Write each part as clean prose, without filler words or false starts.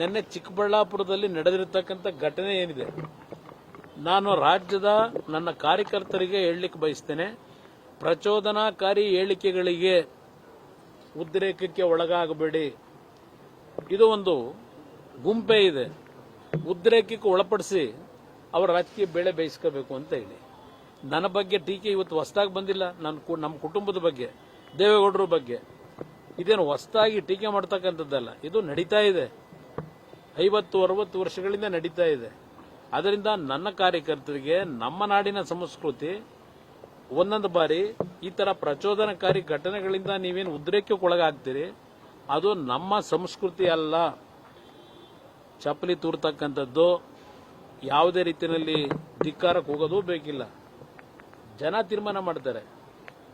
ನಿನ್ನೆ ಚಿಕ್ಕಬಳ್ಳಾಪುರದಲ್ಲಿ ನಡೆದಿರತಕ್ಕಂಥ ಘಟನೆ ಏನಿದೆ, ನಾನು ರಾಜ್ಯದ ನನ್ನ ಕಾರ್ಯಕರ್ತರಿಗೆ ಹೇಳಲಿಕ್ಕೆ ಬಯಸ್ತೇನೆ. ಪ್ರಚೋದನಾಕಾರಿ ಹೇಳಿಕೆಗಳಿಗೆ ಉದ್ರೇಕಕ್ಕೆ ಒಳಗಾಗಬೇಡಿ. ಇದು ಒಂದು ಗುಂಪೇ ಇದೆ, ಉದ್ರೇಕಕ್ಕೆ ಒಳಪಡಿಸಿ ಅವರ ರಾಜಕೀಯ ಬೇಳೆ ಬೇಯಿಸ್ಕೋಬೇಕು ಅಂತ ಹೇಳಿ ನನ್ನ ಬಗ್ಗೆ ಟೀಕೆ ಇವತ್ತು ಹೊಸದಾಗಿ ಬಂದಿಲ್ಲ. ನಮ್ಮ ಕುಟುಂಬದ ಬಗ್ಗೆ, ದೇವೇಗೌಡರ ಬಗ್ಗೆ ಇದೇನು ಹೊಸದಾಗಿ ಟೀಕೆ ಮಾಡ್ತಕ್ಕಂಥದ್ದಲ್ಲ. ಇದು ನಡೀತಾ ಇದೆ, 50-60 ವರ್ಷಗಳಿಂದ ನಡೀತಾ ಇದೆ. ಅದರಿಂದ ನನ್ನ ಕಾರ್ಯಕರ್ತರಿಗೆ ನಮ್ಮ ನಾಡಿನ ಸಂಸ್ಕೃತಿ ಒಂದೊಂದು ಬಾರಿ ಈ ತರ ಪ್ರಚೋದನಕಾರಿ ಘಟನೆಗಳಿಂದ ನೀವೇನು ಉದ್ರೇಕಕ್ಕೆ ಒಳಗಾಗ್ತೀರಿ, ಅದು ನಮ್ಮ ಸಂಸ್ಕೃತಿ ಅಲ್ಲ. ಚಪ್ಪಲಿ ತೂರ್ತಕ್ಕಂಥದ್ದು, ಯಾವುದೇ ರೀತಿಯಲ್ಲಿ ಧಿಕ್ಕಾರಕ್ಕೆ ಹೋಗೋದು ಬೇಕಿಲ್ಲ. ಜನ ತೀರ್ಮಾನ ಮಾಡ್ತಾರೆ.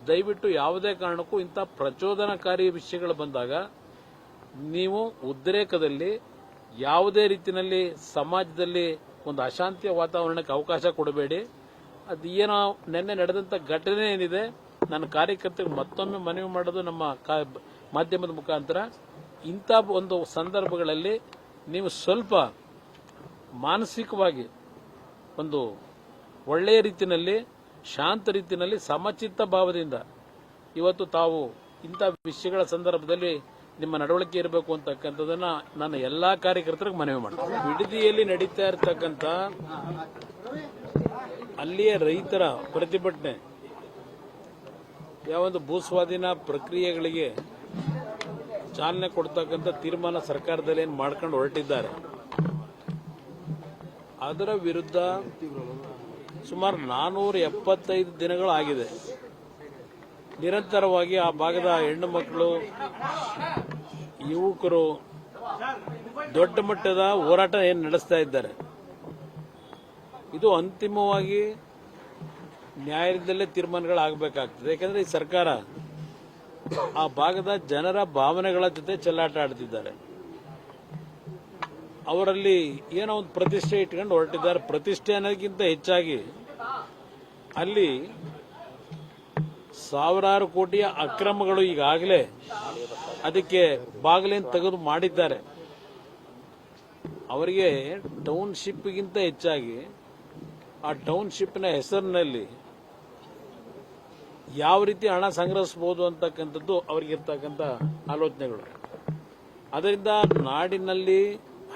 ದಯವಿಟ್ಟು ಯಾವುದೇ ಕಾರಣಕ್ಕೂ ಇಂಥ ಪ್ರಚೋದನಕಾರಿ ವಿಷಯಗಳು ಬಂದಾಗ ನೀವು ಉದ್ರೇಕದಲ್ಲಿ ಯಾವುದೇ ರೀತಿಯಲ್ಲಿ ಸಮಾಜದಲ್ಲಿ ಒಂದು ಅಶಾಂತಿಯ ವಾತಾವರಣಕ್ಕೆ ಅವಕಾಶ ಕೊಡಬೇಡಿ. ಅದು ಏನೋ ನಿನ್ನೆ ನಡೆದಂಥ ಘಟನೆ ಏನಿದೆ, ನನ್ನ ಕಾರ್ಯಕರ್ತರಿಗೆ ಮತ್ತೊಮ್ಮೆ ಮನವಿ ಮಾಡೋದು ನಮ್ಮ ಮಾಧ್ಯಮದ ಮುಖಾಂತರ, ಇಂಥ ಒಂದು ಸಂದರ್ಭಗಳಲ್ಲಿ ನೀವು ಸ್ವಲ್ಪ ಮಾನಸಿಕವಾಗಿ ಒಂದು ಒಳ್ಳೆಯ ರೀತಿಯಲ್ಲಿ, ಶಾಂತ ರೀತಿಯಲ್ಲಿ, ಸಮಚಿತ್ತ ಭಾವದಿಂದ ಇವತ್ತು ತಾವು ಇಂಥ ವಿಷಯಗಳ ಸಂದರ್ಭದಲ್ಲಿ ನಿಮ್ಮ ನಡವಳಿಕೆ ಇರಬೇಕು ಅಂತಕ್ಕಂಥದ್ದನ್ನ ನಾನು ಎಲ್ಲಾ ಕಾರ್ಯಕರ್ತರಿಗೆ ಮನವಿ ಮಾಡ್ತೀನಿ. ಬಿಡದಿಯಲ್ಲಿ ನಡೀತಾ ಇರತಕ್ಕಂಥ ಅಲ್ಲಿಯ ರೈತರ ಪ್ರತಿಭಟನೆ, ಯಾವೊಂದು ಭೂಸ್ವಾಧೀನ ಪ್ರಕ್ರಿಯೆಗಳಿಗೆ ಚಾಲನೆ ಕೊಡ್ತಕ್ಕಂಥ ತೀರ್ಮಾನ ಸರ್ಕಾರದಲ್ಲಿ ಏನು ಮಾಡ್ಕೊಂಡು ಹೊರಟಿದ್ದಾರೆ, ಅದರ ವಿರುದ್ಧ ಸುಮಾರು 475 ದಿನಗಳಾಗಿದೆ. ನಿರಂತರವಾಗಿ ಆ ಭಾಗದ ಹೆಣ್ಣು ಮಕ್ಕಳು, ಯುವಕರು ದೊಡ್ಡ ಮಟ್ಟದ ಹೋರಾಟ ಏನು ನಡೆಸ್ತಾ ಇದ್ದಾರೆ. ಇದು ಅಂತಿಮವಾಗಿ ನ್ಯಾಯಾಲಯದಲ್ಲೇ ತೀರ್ಮಾನಗಳಾಗಬೇಕಾಗ್ತದೆ. ಯಾಕಂದ್ರೆ ಈ ಸರ್ಕಾರ ಆ ಭಾಗದ ಜನರ ಭಾವನೆಗಳ ಜೊತೆ ಚೆಲ್ಲಾಟ ಆಡ್ತಿದ್ದಾರೆ. ಅವರಲ್ಲಿ ಏನೋ ಒಂದು ಪ್ರತಿಷ್ಠೆ ಇಟ್ಕೊಂಡು ಹೊರಟಿದ್ದಾರೆ. ಪ್ರತಿಷ್ಠೆ ಅನ್ನೋದಕ್ಕಿಂತ ಹೆಚ್ಚಾಗಿ ಅಲ್ಲಿ ಸಾವಿರಾರು ಕೋಟಿಯ ಅಕ್ರಮಗಳು ಈಗಾಗಲೇ ಅದಕ್ಕೆ ಬಾಗಿಲೇನು ತೆಗೆದು ಮಾಡಿದ್ದಾರೆ. ಅವರಿಗೆ ಟೌನ್ಶಿಪ್ಗಿಂತ ಹೆಚ್ಚಾಗಿ ಆ ಟೌನ್ಶಿಪ್ನ ಹೆಸರಿನಲ್ಲಿ ಯಾವ ರೀತಿ ಹಣ ಸಂಗ್ರಹಿಸಬಹುದು ಅಂತಕ್ಕಂಥದ್ದು ಅವರಿಗಿರ್ತಕ್ಕಂಥ ಆಲೋಚನೆಗಳು. ಅದರಿಂದ ನಾಡಿನಲ್ಲಿ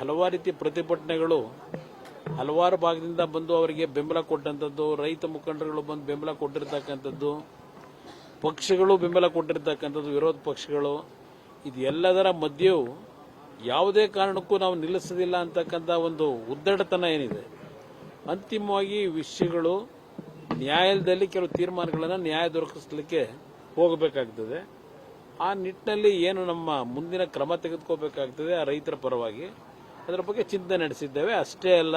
ಹಲವಾರು ರೀತಿಯ ಪ್ರತಿಭಟನೆಗಳು ಹಲವಾರು ಭಾಗದಿಂದ ಬಂದು ಅವರಿಗೆ ಬೆಂಬಲ ಕೊಟ್ಟಂಥದ್ದು, ರೈತ ಮುಖಂಡರುಗಳು ಬಂದು ಬೆಂಬಲ ಕೊಟ್ಟಿರ್ತಕ್ಕಂಥದ್ದು, ಪಕ್ಷಗಳು ಬೆಂಬಲ ಕೊಟ್ಟಿರ್ತಕ್ಕಂಥದ್ದು, ವಿರೋಧ ಪಕ್ಷಗಳು, ಇದೆಲ್ಲದರ ಮಧ್ಯೆಯೂ ಯಾವುದೇ ಕಾರಣಕ್ಕೂ ನಾವು ನಿಲ್ಲಿಸೋದಿಲ್ಲ ಅಂತಕ್ಕಂಥ ಒಂದು ಉದ್ದಟತನ ಏನಿದೆ. ಅಂತಿಮವಾಗಿ ವಿಷಯಗಳು ನ್ಯಾಯಾಲಯದಲ್ಲಿ ಕೆಲವು ತೀರ್ಮಾನಗಳನ್ನು ನ್ಯಾಯ ದೊರಕಿಸಲಿಕ್ಕೆ ಹೋಗಬೇಕಾಗ್ತದೆ. ಆ ನಿಟ್ಟಿನಲ್ಲಿ ಏನು ನಮ್ಮ ಮುಂದಿನ ಕ್ರಮ ತೆಗೆದುಕೋಬೇಕಾಗ್ತದೆ ಆ ರೈತರ ಪರವಾಗಿ, ಅದರ ಬಗ್ಗೆ ಚಿಂತನೆ ನಡೆಸಿದ್ದೇವೆ. ಅಷ್ಟೇ ಅಲ್ಲ,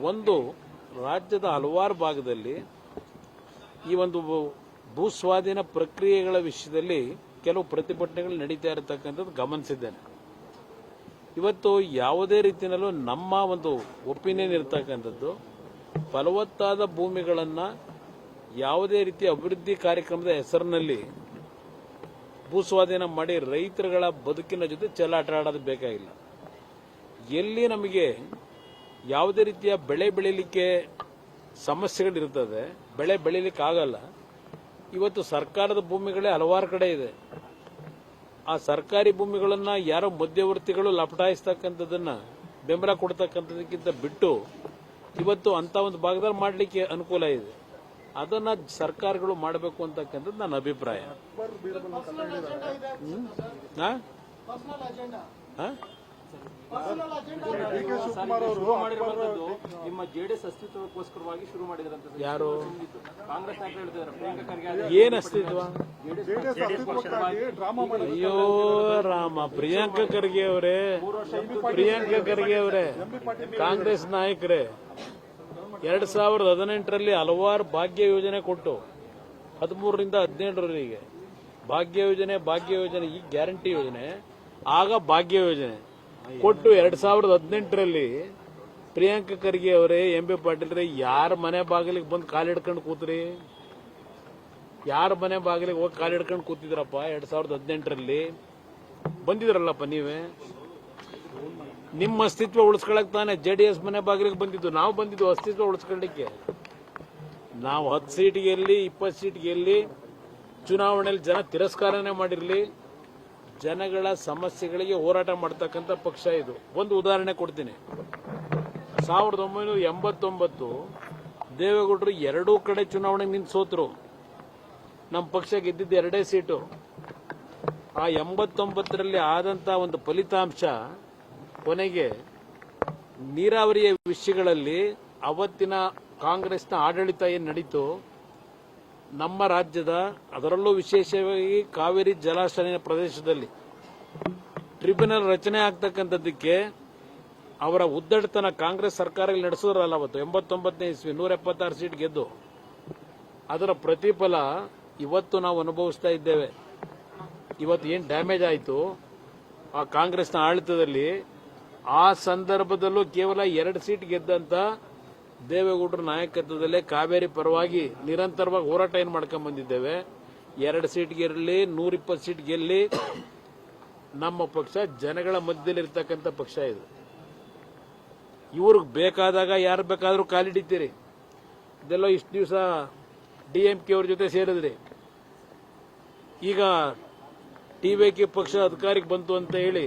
ಒಂದು ರಾಜ್ಯದ ಹಲವಾರು ಭಾಗದಲ್ಲಿ ಈ ಒಂದು ಭೂಸ್ವಾಧೀನ ಪ್ರಕ್ರಿಯೆಗಳ ವಿಷಯದಲ್ಲಿ ಕೆಲವು ಪ್ರತಿಭಟನೆಗಳು ನಡೀತಾ ಇರತಕ್ಕಂಥದ್ದು ಗಮನಿಸಿದ್ದೇನೆ. ಇವತ್ತು ಯಾವುದೇ ರೀತಿಯಲ್ಲೂ ನಮ್ಮ ಒಂದು ಒಪಿನಿಯನ್ ಇರತಕ್ಕಂಥದ್ದು, ಫಲವತ್ತಾದ ಭೂಮಿಗಳನ್ನು ಯಾವುದೇ ರೀತಿಯ ಅಭಿವೃದ್ಧಿ ಕಾರ್ಯಕ್ರಮದ ಹೆಸರಿನಲ್ಲಿ ಭೂಸ್ವಾಧೀನ ಮಾಡಿ ರೈತರುಗಳ ಬದುಕಿನ ಜೊತೆ ಚೆಲ್ಲಾಟ ಆಡೋದು ಬೇಕಾಗಿಲ್ಲ. ಎಲ್ಲಿ ನಮಗೆ ಯಾವುದೇ ರೀತಿಯ ಬೆಳೆ ಬೆಳೀಲಿಕ್ಕೆ ಸಮಸ್ಯೆಗಳಿರ್ತದೆ, ಬೆಳೆ ಬೆಳೀಲಿಕ್ಕೆ ಆಗಲ್ಲ. ಇವತ್ತು ಸರ್ಕಾರದ ಭೂಮಿಗಳೇ ಹಲವಾರು ಕಡೆ ಇದೆ. ಆ ಸರ್ಕಾರಿ ಭೂಮಿಗಳನ್ನ ಯಾರೋ ಮಧ್ಯವರ್ತಿಗಳು ಲಪಟಾಯಿಸ್ತಕ್ಕಂಥದ್ದನ್ನ ಬೆಂಬಲ ಕೊಡ್ತಕ್ಕಂಥದಕ್ಕಿಂತ ಬಿಟ್ಟು ಇವತ್ತು ಅಂತ ಒಂದು ಭಾಗದಲ್ಲಿ ಮಾಡಲಿಕ್ಕೆ ಅನುಕೂಲ ಇದೆ. ಅದನ್ನ ಸರ್ಕಾರಗಳು ಮಾಡಬೇಕು ಅಂತಕ್ಕಂಥದ್ದು ನನ್ನ ಅಭಿಪ್ರಾಯ. ನಿಮ್ಮ ಜೆಡಿಎಸ್ ಅಸ್ತಿತ್ವಕ್ಕೋಸ್ಕರವಾಗಿ ಶುರು ಮಾಡಿದ್ರಂತೆ. ಯಾರು? ಕಾಂಗ್ರೆಸ್ ನಾಯಕರು ಹೇಳ್ತಿದ್ದಾರೆ. ಪ್ರಿಯಾಂಕಾ ಖರ್ಗೆ ಏನ್ ಅಸ್ತಿತ್ವ? ಅಯ್ಯೋ ರಾಮ, ಪ್ರಿಯಾಂಕಾ ಖರ್ಗೆ ಅವರೇ, ಕಾಂಗ್ರೆಸ್ ನಾಯಕರೇ 2018ರಲ್ಲಿ ಹಲವಾರು ಭಾಗ್ಯ ಯೋಜನೆ ಕೊಟ್ಟು 13ರಿಂದ 17ರವರೆಗೆ ಭಾಗ್ಯ ಯೋಜನೆ, ಈ ಗ್ಯಾರಂಟಿ ಯೋಜನೆ, ಆಗ ಭಾಗ್ಯ ಯೋಜನೆ ಕೊಟ್ಟು 2018ರಲ್ಲಿ ಪ್ರಿಯಾಂಕಾ ಖರ್ಗೆ ಅವರೇ, ಎಂ.ಬಿ. ಪಾಟೀಲ್ರೇ, ಯಾರ ಮನೆ ಬಾಗಿಲಿಗೆ ಬಂದು ಕಾಲಿಡ್ಕೊಂಡು ಕೂತ್ರಿ? ಯಾರ ಮನೆ ಬಾಗಿಲಿಗೆ ಹೋಗಿ ಕಾಲಿಡ್ಕೊಂಡು ಕೂತಿದ್ರಪ್ಪ 2018ರಲ್ಲಿ? ಬಂದಿದ್ರಲ್ಲಪ್ಪ ನೀವೇ. ನಿಮ್ಮ ಅಸ್ತಿತ್ವ ಉಳಿಸ್ಕೊಳಕ್ ತಾನೆ JDS ಮನೆ ಬಾಗಿಲಿಗೆ ಬಂದಿದ್ದು. ನಾವು ಬಂದಿದ್ದು ಅಸ್ತಿತ್ವ ಉಳಿಸ್ಕೊಳ್ಳಿಕ್ಕೆ. ನಾವು 10 ಸೀಟ್ ಗೆಲ್ಲಿ 20 ಸೀಟ್ ಗೆಲ್ಲಿ ಚುನಾವಣೆಯಲ್ಲಿ ಜನ ತಿರಸ್ಕಾರನೇ ಮಾಡಿರಲಿ, ಜನಗಳ ಸಮಸ್ಯೆಗಳಿಗೆ ಹೋರಾಟ ಮಾಡ್ತಕ್ಕಂಥ ಪಕ್ಷ ಇದು. ಒಂದು ಉದಾಹರಣೆ ಕೊಡ್ತೀನಿ. 1989 ದೇವೇಗೌಡರು ಎರಡೂ ಕಡೆ ಚುನಾವಣೆ ನಿಂತು ಸೋತರು. ನಮ್ಮ ಪಕ್ಷ ಗೆದ್ದಿದ್ದು 2 ಸೀಟು. ಆ 89ರಲ್ಲಿ ಆದಂತ ಒಂದು ಫಲಿತಾಂಶ ಕೊನೆಗೆ ನೀರಾವರಿಯ ವಿಷಯಗಳಲ್ಲಿ ಅವತ್ತಿನ ಕಾಂಗ್ರೆಸ್ನ ಆಡಳಿತ ಏನು ನಡೀತು, ನಮ್ಮ ರಾಜ್ಯದ ಅದರಲ್ಲೂ ವಿಶೇಷವಾಗಿ ಕಾವೇರಿ ಜಲಾಶಯ ಪ್ರದೇಶದಲ್ಲಿ ಟ್ರಿಬ್ಯುನಲ್ ರಚನೆ ಆಗ್ತಕ್ಕಂಥದ್ದಕ್ಕೆ ಅವರ ಉದ್ದಟತನ ಕಾಂಗ್ರೆಸ್ ಸರ್ಕಾರ ನಡೆಸಿದ್ರಲ್ಲ ಅವತ್ತು 89ನೇ ಇಸ್ವಿ 176 ಸೀಟ್ ಗೆದ್ದು, ಅದರ ಪ್ರತಿಫಲ ಇವತ್ತು ನಾವು ಅನುಭವಿಸ್ತಾ ಇದ್ದೇವೆ. ಇವತ್ತು ಏನು ಡ್ಯಾಮೇಜ್ ಆಯಿತು ಆ ಕಾಂಗ್ರೆಸ್ನ ಆಡಳಿತದಲ್ಲಿ, ಆ ಸಂದರ್ಭದಲ್ಲೂ ಕೇವಲ 2 ಸೀಟ್ ಗೆದ್ದಂತ ದೇವೇಗೌಡರ ನಾಯಕತ್ವದಲ್ಲೇ ಕಾವೇರಿ ಪರವಾಗಿ ನಿರಂತರವಾಗಿ ಹೋರಾಟ ಏನು ಮಾಡ್ಕೊಂಡ್ ಬಂದಿದ್ದೇವೆ. 2 ಸೀಟ್ ಗೆಲ್ಲಿ 120 ಸೀಟ್ ಗೆಲ್ಲಿ ನಮ್ಮ ಪಕ್ಷ ಜನಗಳ ಮಧ್ಯದಲ್ಲಿರ್ತಕ್ಕಂಥ ಪಕ್ಷ ಇದು. ಇವ್ರಿಗೆ ಬೇಕಾದಾಗ ಯಾರು ಬೇಕಾದ್ರೂ ಕಾಲಿಡಿತೀರಿ. ಇದೆಲ್ಲ ಇಷ್ಟು ದಿವಸ DMK ಅವ್ರ ಜೊತೆ ಸೇರಿದ್ರಿ. ಈಗ TVK ಪಕ್ಷ ಅಧಿಕಾರಕ್ಕೆ ಬಂತು ಅಂತ ಹೇಳಿ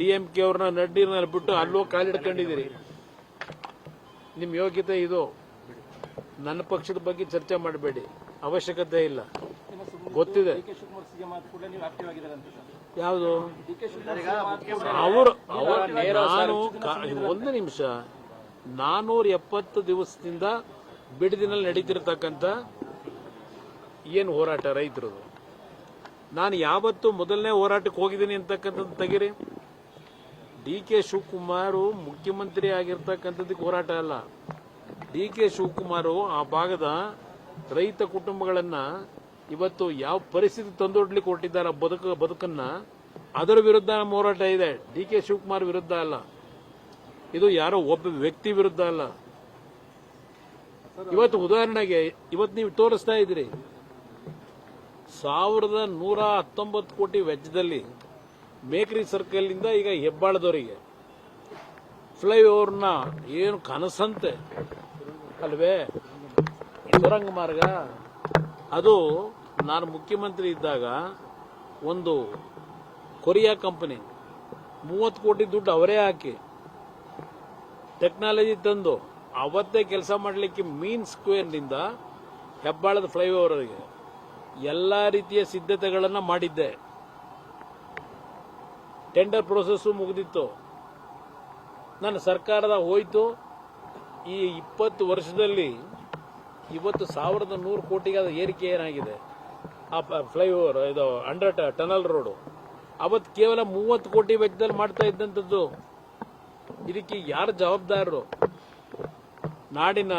DMK ಅವ್ರನ್ನ ನಡ್ಡಿನಲ್ಲಿ ಬಿಟ್ಟು ಅಲ್ಲೋ ಕಾಲಿಡ್ಕೊಂಡಿದ್ದೀರಿ. ನಿಮ್ಮ ಯೋಗ್ಯತೆ ಇದು. ನನ್ನ ಪಕ್ಷದ ಬಗ್ಗೆ ಚರ್ಚೆ ಮಾಡಬೇಡಿ, ಅವಶ್ಯಕತೆ ಇಲ್ಲ, ಗೊತ್ತಿದೆ. ಯಾವುದು ಅವರು ಒಂದು ನಿಮಿಷ, 470 ದಿವಸದಿಂದ ಬಿಡದಿನಲ್ಲಿ ನಡೀತಿರ್ತಕ್ಕಂಥ ಏನು ಹೋರಾಟ ರೈತರದು. ನಾನು ಯಾವತ್ತು ಮೊದಲನೇ ಹೋರಾಟಕ್ಕೆ ಹೋಗಿದ್ದೀನಿ ಅಂತಕ್ಕಂಥದ್ದು ತೆಗಿರಿ. DK ಶಿವಕುಮಾರ್ ಮುಖ್ಯಮಂತ್ರಿ ಆಗಿರ್ತಕ್ಕಂಥದ್ದಕ್ಕೆ ಹೋರಾಟ ಅಲ್ಲ. DK ಶಿವಕುಮಾರ್ ಆ ಭಾಗದ ರೈತ ಕುಟುಂಬಗಳನ್ನ ಇವತ್ತು ಯಾವ ಪರಿಸ್ಥಿತಿ ತಂದೊಡ್ಲಿಕ್ಕೆ ಹೊರಟಿದ್ದಾರೆ ಬದುಕನ್ನ, ಅದರ ವಿರುದ್ಧ ನಮ್ಮ ಹೋರಾಟ ಇದೆ. DK ಶಿವಕುಮಾರ್ ವಿರುದ್ಧ ಅಲ್ಲ, ಇದು ಯಾರೋ ಒಬ್ಬ ವ್ಯಕ್ತಿ ವಿರುದ್ಧ ಅಲ್ಲ. ಇವತ್ತು ಉದಾಹರಣೆಗೆ ಇವತ್ತು ನೀವು ತೋರಿಸ್ತಾ ಇದ್ದೀರಿ 1119 ಕೋಟಿ ವೆಚ್ಚದಲ್ಲಿ ಮೇಕ್ರಿ ಸರ್ಕಲ್ ಇಂದ ಈಗ ಹೆಬ್ಬಾಳದವರಿಗೆ ಫ್ಲೈಓವರ್ನ ಏನು ಕನಸಂತೆ ಅಲ್ವೇ ಸುರಂಗ ಮಾರ್ಗ. ಅದು ನಾನು ಮುಖ್ಯಮಂತ್ರಿ ಇದ್ದಾಗ ಒಂದು ಕೊರಿಯಾ ಕಂಪನಿ 30 ಕೋಟಿ ದುಡ್ಡು ಅವರೇ ಹಾಕಿ ಟೆಕ್ನಾಲಜಿ ತಂದು ಅವತ್ತೇ ಕೆಲಸ ಮಾಡಲಿಕ್ಕೆ ಮೀನ್ ಸ್ಕ್ವೇರ್ನಿಂದ ಹೆಬ್ಬಾಳದ ಫ್ಲೈಓವರ್ಗೆ ಎಲ್ಲ ರೀತಿಯ ಸಿದ್ಧತೆಗಳನ್ನು ಮಾಡಿದ್ದೆ. ಟೆಂಡರ್ ಪ್ರೋಸೆಸ್ ಮುಗಿದಿತ್ತು. ನನ್ನ ಸರ್ಕಾರದ ಹೋಯ್ತು. ಈ 20 ವರ್ಷದಲ್ಲಿ ಇವತ್ತು 1100 ಕೋಟಿಗೆ ಏರಿಕೆ ಏನಾಗಿದೆ ಆ ಫ್ಲೈಓವರ್, ಇದು ಅಂಡರ್ ಟನಲ್ ರೋಡು. ಅವತ್ತು ಕೇವಲ 30 ಕೋಟಿ ವೆಚ್ಚದಲ್ಲಿ ಮಾಡ್ತಾ ಇದ್ದಂಥದ್ದು. ಇದಕ್ಕೆ ಯಾರು ಜವಾಬ್ದಾರರು? ನಾಡಿನ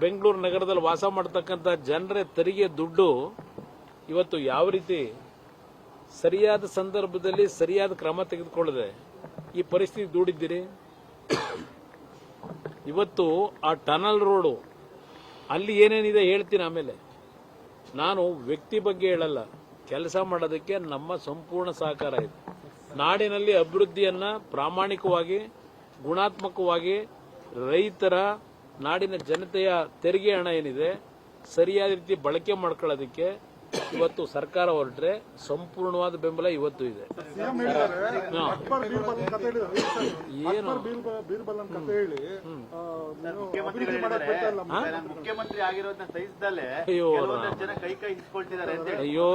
ಬೆಂಗಳೂರು ನಗರದಲ್ಲಿ ವಾಸ ಮಾಡತಕ್ಕಂಥ ಜನರ ತೆರಿಗೆ ದುಡ್ಡು ಇವತ್ತು ಯಾವ ರೀತಿ ಸರಿಯಾದ ಸಂದರ್ಭದಲ್ಲಿ ಸರಿಯಾದ ಕ್ರಮ ತೆಗೆದುಕೊಳ್ಳದೆ ಈ ಪರಿಸ್ಥಿತಿ ದೂಡಿದ್ದೀರಿ. ಇವತ್ತು ಆ ಟನಲ್ ರೋಡು ಅಲ್ಲಿ ಏನೇನಿದೆ ಹೇಳ್ತೀನಿ ಆಮೇಲೆ. ನಾನು ವ್ಯಕ್ತಿ ಬಗ್ಗೆ ಹೇಳಲ್ಲ, ಕೆಲಸ ಮಾಡೋದಕ್ಕೆ ನಮ್ಮ ಸಂಪೂರ್ಣ ಸಹಕಾರ ಇದೆ. ನಾಡಿನಲ್ಲಿ ಅಭಿವೃದ್ಧಿಯನ್ನ ಪ್ರಾಮಾಣಿಕವಾಗಿ ಗುಣಾತ್ಮಕವಾಗಿ ರೈತರ ನಾಡಿನ ಜನತೆಯ ತೆರಿಗೆ ಹಣ ಏನಿದೆ ಸರಿಯಾದ ರೀತಿ ಬಳಕೆ ಮಾಡ್ಕೊಳ್ಳೋದಕ್ಕೆ ಇವತ್ತು ಸರ್ಕಾರ ಹೊರಟ್ರೆ ಸಂಪೂರ್ಣವಾದ ಬೆಂಬಲ ಇವತ್ತು ಇದೆ. ಏನು ಮುಖ್ಯಮಂತ್ರಿ ಆಗಿರೋದನ್ನ ಸಹಿಸದಲ್ಲೇ ಜನ ಕೈ ಇಸ್ಕೊಳ್ತಿದ್ದಾರೆ. ಅಯ್ಯೋ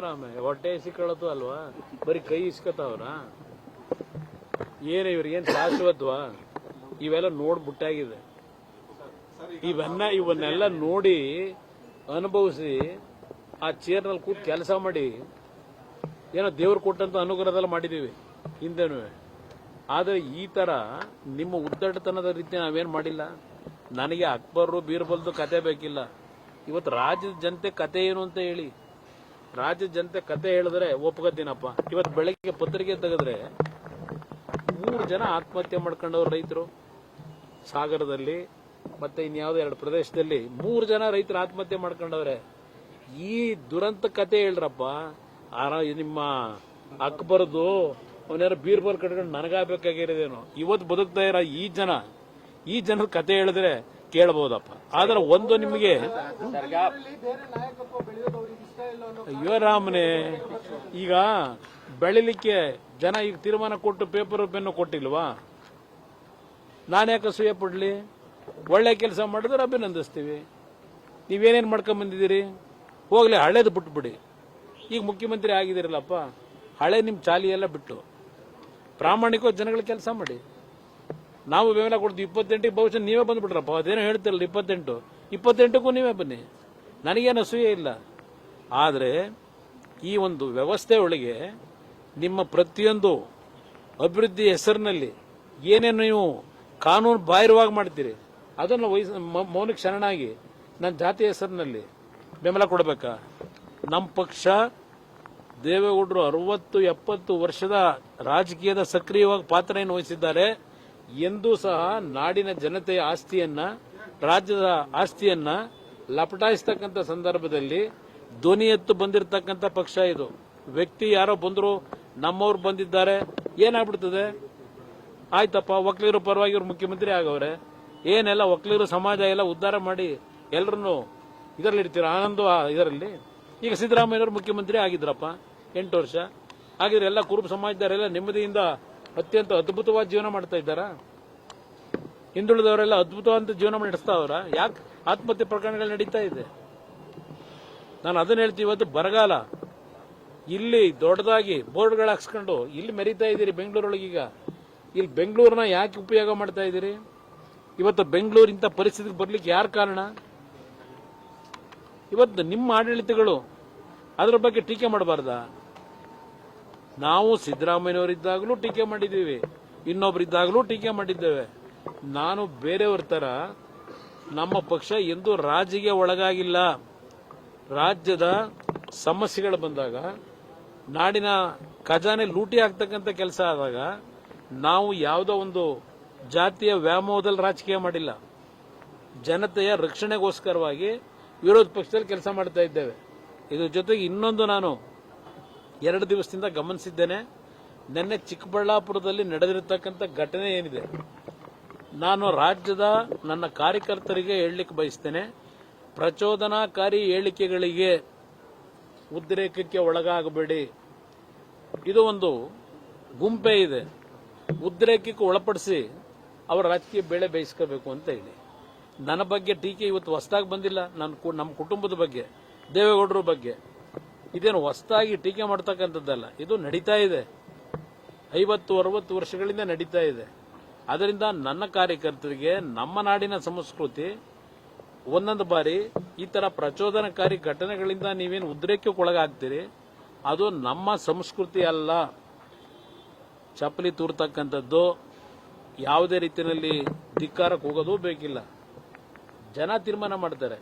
ರಾಮೇ ಹೊಟ್ಟೆ ಇಸ್ಕೊಳ್ಳೋದು ಅಲ್ವಾ, ಬರೀ ಕೈ ಇಸ್ಕೊತಾವ್ರ? ಏನು ಇವ್ರಿಗೇನು ಶಾಶ್ವತವಾ? ಇವೆಲ್ಲ ನೋಡ್ಬಿಟ್ಟಾಗಿದೆ. ಇವನ್ನೆಲ್ಲ ನೋಡಿ ಅನುಭವಿಸಿ ಆ ಚೇರ್ನಲ್ಲಿ ಕೂತ್ ಕೆಲಸ ಮಾಡಿ ಏನೋ ದೇವ್ರು ಕೊಟ್ಟಂತ ಅನುಗ್ರಹದಲ್ಲಿ ಮಾಡಿದೀವಿ ಹಿಂದೆನೂ. ಆದರೆ ಈ ತರ ನಿಮ್ಮ ಉದ್ದಟತನದ ರೀತಿ ನಾವೇನು ಮಾಡಿಲ್ಲ. ನನಗೆ ಅಕ್ಬರ್ ಬೀರ್ಬಲ್ದು ಕತೆ ಬೇಕಿಲ್ಲ. ಇವತ್ತು ರಾಜ್ಯದ ಜನತೆ ಕತೆ ಏನು ಅಂತ ಹೇಳಿ, ರಾಜ್ಯದ ಜನತೆ ಕತೆ ಹೇಳಿದ್ರೆ ಒಪ್ಕೋತೀನಪ್ಪ. ಇವತ್ತು ಬೆಳಗ್ಗೆ ಪತ್ರಿಕೆ ತೆಗೆದ್ರೆ 3 ಜನ ಆತ್ಮಹತ್ಯೆ ಮಾಡ್ಕೊಂಡವ್ರು ರೈತರು ಸಾಗರದಲ್ಲಿ, ಮತ್ತೆ ಇನ್ಯಾವುದೋ 2 ಪ್ರದೇಶದಲ್ಲಿ 3 ಜನ ರೈತರು ಆತ್ಮಹತ್ಯೆ ಮಾಡ್ಕೊಂಡವ್ರೆ. ಈ ದುರಂತ ಕತೆ ಹೇಳ್ರಪ್ಪ. ನಿಮ್ಮ ಅಕ್ಬರ್ದು ಅವನ್ಯಾರ ಬೀರ್ಬಲ್ ಕಟ್ಕೊಂಡು ನನಗಾಗಬೇಕಾಗಿರೋದೇನು. ಇವತ್ತು ಬದುಕ್ತಾ ಇರೋ ಈ ಜನರ ಕತೆ ಹೇಳಿದ್ರೆ ಕೇಳಬಹುದಪ್ಪ. ಆದ್ರೆ ಒಂದು ನಿಮಗೆ ಅಯ್ಯೋ ರಾಮನೇ, ಈಗ ಬೆಳಿಲಿಕ್ಕೆ ಜನ ಈಗ ತೀರ್ಮಾನ ಕೊಟ್ಟು ಪೇಪರ್ ಪೆನ್ನು ಕೊಟ್ಟಿಲ್ವಾ? ನಾನ್ಯಾಕೆ ಅಸೂಯೆ ಪಡ್ಲಿ? ಒಳ್ಳೆ ಕೆಲಸ ಮಾಡಿದ್ರೆ ಅಭಿನಂದಿಸ್ತೀವಿ. ನೀವೇನೇನು ಮಾಡ್ಕೊಂಡ್ ಬಂದಿದ್ದೀರಿ? ಹೋಗ್ಲಿ, ಹಳೇದು ಬಿಟ್ಬಿಡಿ. ಈಗ ಮುಖ್ಯಮಂತ್ರಿ ಆಗಿದ್ದೀರಲ್ಲಪ್ಪ, ಹಳೆ ನಿಮ್ಮ ಚಾಲಿ ಎಲ್ಲ ಬಿಟ್ಟು ಪ್ರಾಮಾಣಿಕವಾಗಿ ಜನಗಳ ಕೆಲಸ ಮಾಡಿ. ನಾವು ಬೆಂಬಲ ಕೊಡ್ತೀವಿ. 28ಕ್ಕೆ ಬಹುಶಃ ನೀವೇ ಬಂದ್ಬಿಟ್ರಪ್ಪ. ಅದೇನೋ ಹೇಳ್ತಿರಲ್ಲ 28ಕ್ಕೂ ನೀವೇ ಬನ್ನಿ, ನನಗೇನು ಅಸೂಯೆ ಇಲ್ಲ. ಆದರೆ ಈ ಒಂದು ವ್ಯವಸ್ಥೆ ಒಳಗೆ ನಿಮ್ಮ ಪ್ರತಿಯೊಂದು ಅಭಿವೃದ್ಧಿ ಹೆಸರಿನಲ್ಲಿ ಏನೇನು ನೀವು ಕಾನೂನು ಬಾಹಿರವಾಗಿ ಮಾಡ್ತೀರಿ ಅದನ್ನು ಮೌನಕ್ಕೆ ಶರಣಾಗಿ ನನ್ನ ಜಾತಿ ಹೆಸರಿನಲ್ಲಿ ಬೆಂಬಲ ಕೊಡಬೇಕಾ? ನಮ್ಮ ಪಕ್ಷ ದೇವೇಗೌಡರು 60-70 ವರ್ಷದ ರಾಜಕೀಯದ ಸಕ್ರಿಯವಾಗಿ ಪಾತ್ರವನ್ನು ವಹಿಸಿದ್ದಾರೆ. ಎಂದೂ ಸಹ ನಾಡಿನ ಜನತೆಯ ಆಸ್ತಿಯನ್ನ, ರಾಜ್ಯದ ಆಸ್ತಿಯನ್ನ ಲಪಟಾಯಿಸ್ತಕ್ಕಂಥ ಸಂದರ್ಭದಲ್ಲಿ ಧ್ವನಿ ಎತ್ತು ಬಂದಿರತಕ್ಕಂಥ ಪಕ್ಷ ಇದು. ವ್ಯಕ್ತಿ ಯಾರೋ ಬಂದ್ರು, ನಮ್ಮವ್ರು ಬಂದಿದ್ದಾರೆ, ಏನಾಗ್ಬಿಡ್ತದೆ? ಆಯ್ತಪ್ಪ, ಒಕ್ಕಲಿಗರ ಪರವಾಗಿ ಇವ್ರು ಮುಖ್ಯಮಂತ್ರಿ ಆಗವ್ರೆ, ಏನೆಲ್ಲ ಒಕ್ಕಲಿಗರ ಸಮಾಜ ಎಲ್ಲ ಉದ್ಧಾರ ಮಾಡಿ ಎಲ್ಲರನ್ನು ಇದರಲ್ಲಿ ಇಡ್ತೀರ ಆನಂದ ಇದರಲ್ಲಿ. ಈಗ ಸಿದ್ದರಾಮಯ್ಯನವರು ಮುಖ್ಯಮಂತ್ರಿ ಆಗಿದ್ರಪ್ಪ 8 ವರ್ಷ ಆಗಿದ್ರೆ ಎಲ್ಲ ಕುರುಬ ಸಮಾಜದವರೆಲ್ಲ ನೆಮ್ಮದಿಯಿಂದ ಅತ್ಯಂತ ಅದ್ಭುತವಾದ ಜೀವನ ಮಾಡ್ತಾ ಇದ್ದಾರಾ? ಹಿಂದುಳಿದವರೆಲ್ಲ ಅದ್ಭುತವಾದ ಜೀವನ ನಡೆಸ್ತಾವ್ರ? ಯಾಕೆ ಆತ್ಮಹತ್ಯೆ ಪ್ರಕರಣಗಳು ನಡೀತಾ ಇದೆ? ನಾನು ಅದನ್ನ ಹೇಳ್ತೀವಿ. ಇವತ್ತು ಬರಗಾಲ, ಇಲ್ಲಿ ದೊಡ್ಡದಾಗಿ ಬೋರ್ಡ್ಗಳು ಹಾಕ್ಸ್ಕೊಂಡು ಇಲ್ಲಿ ಮೆರೀತಾ ಇದ್ದೀರಿ ಬೆಂಗಳೂರೊಳಗೀಗ. ಇಲ್ಲಿ ಬೆಂಗಳೂರನ್ನ ಯಾಕೆ ಉಪಯೋಗ ಮಾಡ್ತಾ ಇದ್ದೀರಿ? ಇವತ್ತು ಬೆಂಗಳೂರು ಇಂಥ ಪರಿಸ್ಥಿತಿಗೆ ಬರ್ಲಿಕ್ಕೆ ಯಾರು ಕಾರಣ? ಇವತ್ತು ನಿಮ್ಮ ಆಡಳಿತಗಳು, ಅದರ ಬಗ್ಗೆ ಟೀಕೆ ಮಾಡಬಾರ್ದಾ? ನಾವು ಸಿದ್ದರಾಮಯ್ಯನವರಿದ್ದಾಗಲೂ ಟೀಕೆ ಮಾಡಿದ್ದೀವಿ, ಇನ್ನೊಬ್ಬರಿದ್ದಾಗಲೂ ಟೀಕೆ ಮಾಡಿದ್ದೇವೆ. ನಾನು ಬೇರೆಯವ್ರ ತರ ನಮ್ಮ ಪಕ್ಷ ಎಂದೂ ರಾಜಿಗೆ ಒಳಗಾಗಿಲ್ಲ. ರಾಜ್ಯದ ಸಮಸ್ಯೆಗಳು ಬಂದಾಗ, ನಾಡಿನ ಖಜಾನೆ ಲೂಟಿ ಆಗ್ತಕ್ಕಂಥ ಕೆಲಸ ಆದಾಗ ನಾವು ಯಾವುದೋ ಒಂದು ಜಾತಿಯ ವ್ಯಾಮೋಹದಲ್ಲಿ ರಾಜಕೀಯ ಮಾಡಿಲ್ಲ. ಜನತೆಯ ರಕ್ಷಣೆಗೋಸ್ಕರವಾಗಿ ವಿರೋಧ ಪಕ್ಷದಲ್ಲಿ ಕೆಲಸ ಮಾಡ್ತಾ ಇದ್ದೇವೆ. ಇದ್ರ ಜೊತೆಗೆ ಇನ್ನೊಂದು ನಾನು 2 ದಿವಸದಿಂದ ಗಮನಿಸಿದ್ದೇನೆ. ನಿನ್ನೆ ಚಿಕ್ಕಬಳ್ಳಾಪುರದಲ್ಲಿ ನಡೆದಿರತಕ್ಕಂಥ ಘಟನೆ ಏನಿದೆ, ನಾನು ರಾಜ್ಯದ ನನ್ನ ಕಾರ್ಯಕರ್ತರಿಗೆ ಹೇಳಲಿಕ್ಕೆ ಬಯಸ್ತೇನೆ, ಪ್ರಚೋದನಾಕಾರಿ ಹೇಳಿಕೆಗಳಿಗೆ ಉದ್ರೇಕಕ್ಕೆ ಒಳಗಾಗಬೇಡಿ. ಇದು ಒಂದು ಗುಂಪೇ ಇದೆ, ಉದ್ರೇಕಕ್ಕೆ ಒಳಪಡಿಸಿ ಅವರ ರಾಜಕೀಯ ಬೇಳೆ ಬೇಯಿಸ್ಕೋಬೇಕು ಅಂತ ಹೇಳಿ. ನನ್ನ ಬಗ್ಗೆ ಟೀಕೆ ಇವತ್ತು ಹೊಸದಾಗಿ ಬಂದಿಲ್ಲ. ನಮ್ಮ ಕುಟುಂಬದ ಬಗ್ಗೆ, ದೇವೇಗೌಡರ ಬಗ್ಗೆ ಇದೇನು ಹೊಸದಾಗಿ ಟೀಕೆ ಮಾಡ್ತಕ್ಕಂಥದ್ದಲ್ಲ. ಇದು ನಡೀತಾ ಇದೆ, 50-60 ವರ್ಷಗಳಿಂದ ನಡೀತಾ ಇದೆ. ಅದರಿಂದ ನನ್ನ ಕಾರ್ಯಕರ್ತರಿಗೆ ನಮ್ಮ ನಾಡಿನ ಸಂಸ್ಕೃತಿ, ಒಂದೊಂದು ಬಾರಿ ಈ ತರ ಪ್ರಚೋದನಕಾರಿ ಘಟನೆಗಳಿಂದ ನೀವೇನು ಉದ್ರೇಕಕ್ಕೆ ಒಳಗಾಗ್ತೀರಿ, ಅದು ನಮ್ಮ ಸಂಸ್ಕೃತಿ ಅಲ್ಲ. ಚಪ್ಪಲಿ ತೂರ್ತಕ್ಕಂಥದ್ದು, ಯಾವುದೇ ರೀತಿಯಲ್ಲಿ ಧಿಕ್ಕಾರಕ್ಕೆ ಹೋಗೋದು ಬೇಕಿಲ್ಲ. ಜನ ತೀರ್ಮಾನ ಮಾಡ್ತಾರೆ.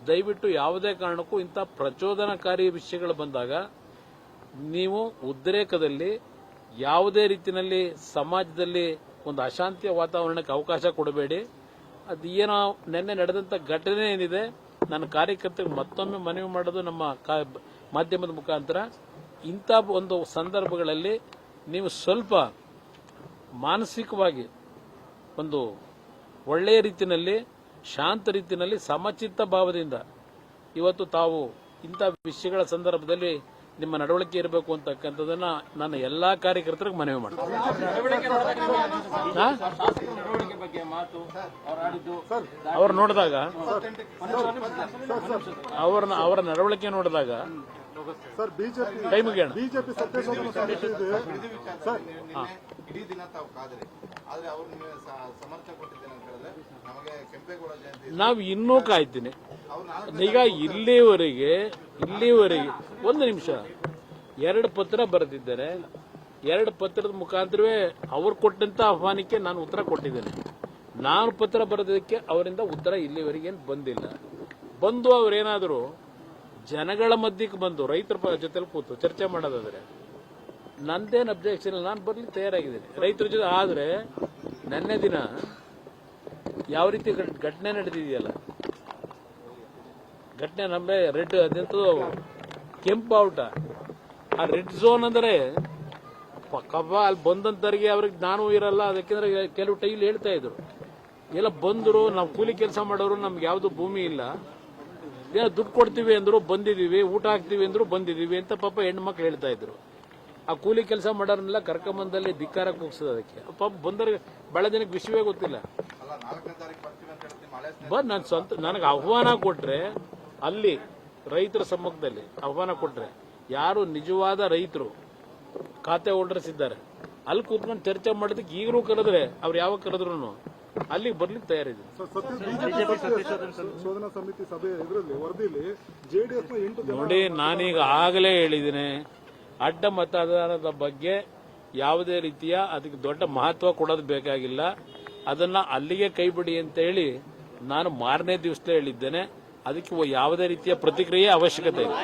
ದಯವಿಟ್ಟು ಯಾವುದೇ ಕಾರಣಕ್ಕೂ ಇಂಥ ಪ್ರಚೋದನಕಾರಿ ವಿಷಯಗಳು ಬಂದಾಗ ನೀವು ಉದ್ರೇಕದಲ್ಲಿ ಯಾವುದೇ ರೀತಿಯಲ್ಲಿ ಸಮಾಜದಲ್ಲಿ ಒಂದು ಅಶಾಂತಿಯ ವಾತಾವರಣಕ್ಕೆ ಅವಕಾಶ ಕೊಡಬೇಡಿ. ಅದು ಏನೋ ನಿನ್ನೆ ನಡೆದಂಥ ಘಟನೆ ಏನಿದೆ, ನನ್ನ ಕಾರ್ಯಕರ್ತರಿಗೆ ಮತ್ತೊಮ್ಮೆ ಮನವಿ ಮಾಡೋದು ನಮ್ಮ ಮಾಧ್ಯಮದ ಮುಖಾಂತರ, ಇಂಥ ಒಂದು ಸಂದರ್ಭಗಳಲ್ಲಿ ನೀವು ಸ್ವಲ್ಪ ಮಾನಸಿಕವಾಗಿ ಒಂದು ಒಳ್ಳೆಯ ರೀತಿಯಲ್ಲಿ, ಶಾಂತ ರೀತಿಯಲ್ಲಿ, ಸಮಚಿತ್ತ ಭಾವದಿಂದ ಇವತ್ತು ತಾವು ಇಂಥ ವಿಷಯಗಳ ಸಂದರ್ಭದಲ್ಲಿ ನಿಮ್ಮ ನಡವಳಿಕೆ ಇರಬೇಕು ಅಂತಕ್ಕಂಥದ್ದನ್ನ ನಾನು ಎಲ್ಲಾ ಕಾರ್ಯಕರ್ತರಿಗೆ ಮನವಿ ಮಾಡ್ತೀನಿ. ಅವ್ರು ನೋಡಿದಾಗ, ಅವರ ನಡವಳಿಕೆ ನೋಡಿದಾಗ ಕೈ ಮುಗಿಯೋಣ. ಇಡೀ ದಿನ ತಾವು ಕಾದ್ರಿ, ಆದ್ರೆ ಅವ್ರು ಸಮರ್ಥನೆ ಕೊಟ್ಟಿದ್ದೇನೆ ಅಂತ ಹೇಳಿದ್ರೆ ನಮಗೆ ಕೆಂಪೇಗೌಡ ಜಯಂತಿ ನಾವು ಇನ್ನೂ ಕಾಯ್ತೀನಿ. ಈಗ ಇಲ್ಲಿವರೆಗೆ ಒಂದು ನಿಮಿಷ 2 ಪತ್ರ ಬರೆದಿದ್ದಾರೆ. 2 ಪತ್ರದ ಮುಖಾಂತರವೇ ಅವ್ರು ಕೊಟ್ಟಂತ ಆಹ್ವಾನಕ್ಕೆ ನಾನು ಉತ್ತರ ಕೊಟ್ಟಿದ್ದೇನೆ. ನಾನು ಪತ್ರ ಬರೆದಕ್ಕೆ ಅವರಿಂದ ಉತ್ತರ ಇಲ್ಲಿವರೆಗೆ ಏನು ಬಂದಿಲ್ಲ. ಬಂದು ಅವರೇನಾದರೂ ಜನಗಳ ಮಧ್ಯಕ್ಕೆ ಬಂದು ರೈತರ ಜೊತೆಲಿ ಕೂತು ಚರ್ಚೆ ಮಾಡೋದಾದ್ರೆ ನಂದೇನು ಅಬ್ಜೆಕ್ಷನ್ ಇಲ್ಲ, ನಾನು ಬರ್ಲಿಕ್ಕೆ ತಯಾರಾಗಿದ್ದೇನೆ ರೈತರ ಜೊತೆ. ಆದರೆ ನೆನ್ನೆ ದಿನ ಯಾವ ರೀತಿ ಘಟನೆ ನಡೆದಿದೆಯಲ್ಲ, ಘಟನೆ ನಮಗೆ ರೆಡ್ ಅದಂತೂ ಕೆಂಪು ಔಟ. ಆ ರೆಡ್ ಝೋನ್ ಅಂದರೆ ಪಕ್ಕಪ್ಪ ಅಲ್ಲಿ ಬಂದಂತರಿಗೆ ಅವ್ರಿಗೆ ನಾನು ಇರಲ್ಲ, ಅದಕ್ಕೆಂದ್ರೆ ಕೆಲವು ಟೈಲ್ ಹೇಳ್ತಾ ಇದ್ರು, ಎಲ್ಲ ಬಂದರು ನಾವು ಕೂಲಿ ಕೆಲಸ ಮಾಡೋರು, ನಮ್ಗೆ ಯಾವ್ದು ಭೂಮಿ ಇಲ್ಲ, ಏನೋ ದುಡ್ಡು ಕೊಡ್ತೀವಿ ಅಂದ್ರು ಬಂದಿದೀವಿ, ಊಟ ಹಾಕ್ತೀವಿ ಅಂದ್ರು ಬಂದಿದೀವಿ ಅಂತ ಪಾಪ ಹೆಣ್ಮಕ್ಳು ಹೇಳ್ತಾ ಇದ್ರು. ಆ ಕೂಲಿ ಕೆಲಸ ಮಾಡೋರ್ನೆಲ್ಲ ಕರ್ಕೊಂಬಂದಲ್ಲಿ ಧಿಕ್ಕಾರ ಕೂಗ್ಸೋದು. ಅದಕ್ಕೆ ಪಾಪ ಬಂದವ್ರಿಗೆ ಬಹಳ ಜನಕ್ಕೆ ವಿಷಯವೇ ಗೊತ್ತಿಲ್ಲ. ಅಲ್ಲ 4ನೇ ತಾರೀಕು ಬರ್ತೀವಿ ಅಂತ ಹೇಳ್ತೀವಿ, ಮಳೆ ಬಂದ್ ನಾನು ಸ್ವಂತ ನನಗೆ ಆಹ್ವಾನ ಕೊಟ್ರೆ, ಅಲ್ಲಿ ರೈತರ ಸಮ್ಮುಖದಲ್ಲಿ ಆಹ್ವಾನ ಕೊಟ್ರೆ, ಯಾರು ನಿಜವಾದ ರೈತರು ಖಾತೆ ಹೋಲ್ಡರ್ಸ್ ಇದ್ದಾರೆ ಅಲ್ಲಿ ಕೂತ್ಕೊಂಡು ಚರ್ಚೆ ಮಾಡೋದಕ್ಕೆ ಈಗಲೂ ಕರೆದ್ರೆ ಅವ್ರು ಯಾವಾಗ ಕರೆದ್ರು ಅಲ್ಲಿಗೆ ಬರ್ಲಿಕ್ಕೆ ತಯಾರಿದೆ. ಸಂಶೋಧನಾ ಸಮಿತಿ ಸಭೆ ಇದರಲ್ಲಿ ವರದಿಯಲ್ಲಿ ಜೆಡಿಎಸ್ 8 ಜನ ನೋಡಿ, ನಾನೀಗ ಆಗಲೇ ಹೇಳಿದ್ದೀನಿ, ಅಡ್ಡ ಮತದಾನದ ಬಗ್ಗೆ ಯಾವುದೇ ರೀತಿಯ ಅದಕ್ಕೆ ದೊಡ್ಡ ಮಹತ್ವ ಕೊಡೋದು ಬೇಕಾಗಿಲ್ಲ, ಅದನ್ನ ಅಲ್ಲಿಗೆ ಕೈ ಬಿಡಿ ಅಂತ ಹೇಳಿ ನಾನು ಮಾರನೇ ದಿವಸಲೇ ಹೇಳಿದ್ದೇನೆ. ಅದಕ್ಕೆ ಯಾವುದೇ ರೀತಿಯ ಪ್ರತಿಕ್ರಿಯೆ ಅವಶ್ಯಕತೆ ಇಲ್ಲ.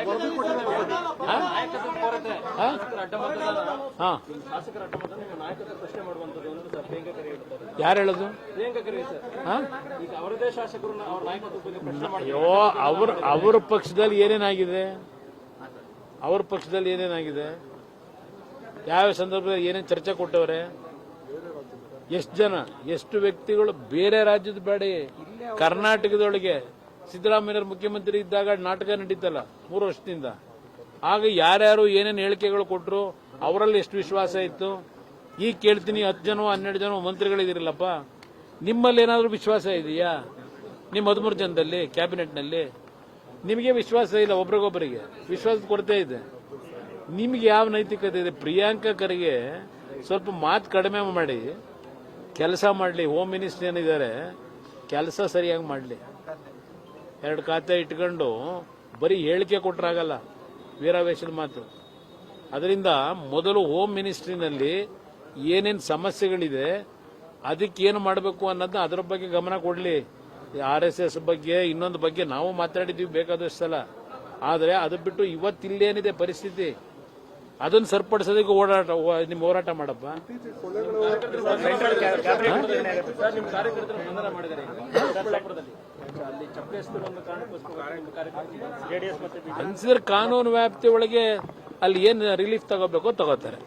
ಯಾರು ಹೇಳೋದು? ಅವರದೇ ಶಾಸಕರು ಅವ್ರ ನಾಯಕತ್ವದ ಪ್ರಶ್ನೆ ಮಾಡಿ ಅಯ್ಯೋ, ಅವ್ರ ಪಕ್ಷದಲ್ಲಿ ಏನೇನಾಗಿದೆ, ಅವ್ರ ಪಕ್ಷದಲ್ಲಿ ಏನೇನಾಗಿದೆ, ಯಾವ ಸಂದರ್ಭದಲ್ಲಿ ಏನೇನು ಚರ್ಚೆ ಕೊಟ್ಟವ್ರೆ, ಎಷ್ಟು ಜನ, ಎಷ್ಟು ವ್ಯಕ್ತಿಗಳು, ಬೇರೆ ರಾಜ್ಯದ ಬೇಡ, ಕರ್ನಾಟಕದೊಳಗೆ ಸಿದ್ದರಾಮಯ್ಯ ಮುಖ್ಯಮಂತ್ರಿ ಇದ್ದಾಗ ನಾಟಕ ನಡೀತಲ್ಲ 3 ವರ್ಷದಿಂದ, ಆಗ ಯಾರ್ಯಾರು ಏನೇನು ಹೇಳಿಕೆಗಳು ಕೊಟ್ಟರು, ಅವರಲ್ಲಿ ಎಷ್ಟು ವಿಶ್ವಾಸ ಇತ್ತು. ಈಗ ಕೇಳ್ತೀನಿ, 10 ಜನ 12 ಜನ ಮಂತ್ರಿಗಳಿದಿರಲ್ಲಪ್ಪ, ನಿಮ್ಮಲ್ಲಿ ಏನಾದರೂ ವಿಶ್ವಾಸ ಇದೆಯಾ? ನಿಮ್ಮ 13 ಜನದಲ್ಲಿ ಕ್ಯಾಬಿನೆಟ್ನಲ್ಲಿ ನಿಮಗೆ ವಿಶ್ವಾಸ ಇಲ್ಲ, ಒಬ್ರಿಗೊಬ್ಬರಿಗೆ ವಿಶ್ವಾಸದ ಕೊರತೆ ಇದೆ. ನಿಮ್ಗೆ ಯಾವ ನೈತಿಕತೆ ಇದೆ? ಪ್ರಿಯಾಂಕಾ ಖರ್ಗೆ ಸ್ವಲ್ಪ ಮಾತು ಕಡಿಮೆ ಮಾಡಿ ಕೆಲಸ ಮಾಡಲಿ. ಹೋಮ್ ಮಿನಿಸ್ಟರ್ ಏನಿದ್ದಾರೆ ಕೆಲಸ ಸರಿಯಾಗಿ ಮಾಡಲಿ. 2 ಖಾತೆ ಇಟ್ಕೊಂಡು ಬರೀ ಹೇಳಿಕೆ ಕೊಟ್ಟರಾಗಲ್ಲ, ವೀರಾವೇಶದ ಮಾತು. ಅದರಿಂದ ಮೊದಲು ಹೋಮ್ ಮಿನಿಸ್ಟ್ರಿನಲ್ಲಿ ಏನೇನು ಸಮಸ್ಯೆಗಳಿದೆ, ಅದಕ್ಕೇನು ಮಾಡಬೇಕು ಅನ್ನೋದನ್ನ ಅದರ ಬಗ್ಗೆ ಗಮನ ಕೊಡಲಿ. RSS ಬಗ್ಗೆ ಇನ್ನೊಂದು ಬಗ್ಗೆ ನಾವು ಮಾತಾಡಿದ್ದೀವಿ ಬೇಕಾದಷ್ಟು ಸಲ. ಆದರೆ ಅದು ಬಿಟ್ಟು ಇವತ್ತಿಲ್ಲೇನಿದೆ ಪರಿಸ್ಥಿತಿ, ಅದನ್ನು ಸರಿಪಡಿಸೋದಕ್ಕೆ ನಿಮ್ಮ ಹೋರಾಟ ಮಾಡಪ್ಪ. ನಿಮ್ಮ ಕಾರ್ಯಕರ್ತರು ಬಂಧನ ಮಾಡಿದ್ದಾರೆ ಅಲ್ಲಿ ಚಪ್ಪಲಿಸ್ತರು ಒಂದು ಕಾರಣಕ್ಕೋಸ್ಕರ ಜೆಡಿಎಸ್ ಮತ್ತೆ ಅನ್ಸಿದ್ರೆ ಕಾನೂನು ವ್ಯಾಪ್ತಿ ಒಳಗೆ ಅಲ್ಲಿ ಏನು ರಿಲೀಫ್ ತಗೋಬೇಕೋ ತಗೋತಾರೆ.